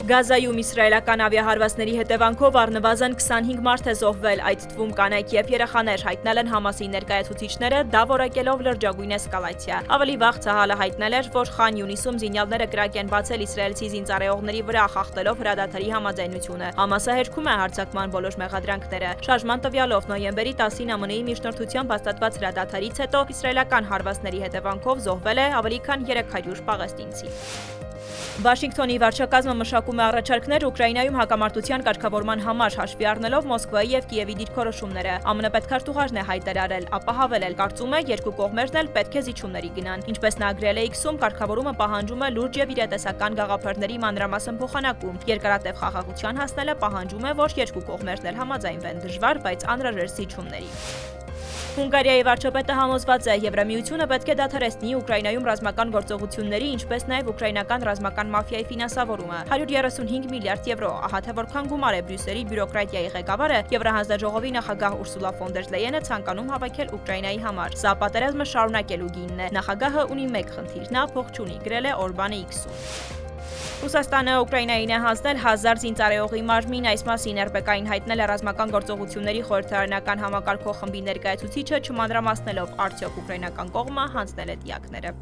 Գազայում իսրայելական ավիահարվածների հետևանքով առնվազն 25 մարդ է զոհվել, այդ թվում կանայք և երեխաներ, հայտնել են Համասի ներկայացուցիչները, դա որակելով լրջագույն էսկալացիա։ Ավելի վաղ Ցահալը հայտնել էր, որ Խան Յունիսում զինյալները կրակ են բացել իսրայելցի զինծառայողների վրա, խախտելով հրադադարի համաձայնությունը։ Համասը հերքում է հարձակման բոլոր մեղադրանքները։ Շարժման տվյալով նոյեմբերի 10-ին ԱՄՆ-ի միջնորդությամբ հաստատված հրադադարից հետո իսրայելական հարվածների հետևանքով զոհվել է ավելի քան 300 պաղեստինցի։ Վաշինգտոնի վարչակազմը մշակում է առաջարկներ Ուկրաինայում հակամարտության կարգավորման համար, հաշվի առնելով Մոսկվայի և Կիևի դիրքորոշումները։ ԱՄՆ պետքարտուղարն է հայտարարել, ապահավել էլ կարծում է երկու կողմերն էլ պետք է զիջումների գնան։ Ինչպես նա գրել է X-ում, կարգավորումը պահանջում է լուրջ և իրատեսական գաղափարների մանրամասն փոխանակում։ Երկարատև խաղաղության հասնելը պահանջում է, որ երկու կողմերն էլ համաձայնվեն դժվար, բայց անհրաժեշտ զիջումների։ Հունգարիայի վարչապետը համոզված է, Եվրամիությունը պետք է դադարեցնի Ուկրաինայում ռազմական գործողությունների, ինչպես նաև ուկրաինական ռազմական մաֆիայի ֆինանսավորումը։ 135 միլիարդ եվրո, ահա թե որքան գումար է Բրյուսելի բյուրոկրատիայի ղեկավարը Եվրահանձնաժողովի նախագահ Ուրսուլա ֆոն դեր Լեյենը ցանկանում հավաքել Ուկրաինայի համար։ Սա պատերազմը շարունակելու գինն է։ Նախագահը ունի մեկ խնդիր՝ նա փող չունի, գրել է Օրբանը X-ում։ Ռուսաստանը Ուկրաինային է հանձնել 1000 զինծառայողի մարմին, այս մասին ՌԲԿ-ին հայտնել է ռազմական գործողությունների խորհրդարանական համակարգող խմբի ներկայացուցիչը, չմանրամասնելով արդյոք ուկրաինական կողմը հանձնել է դիակները։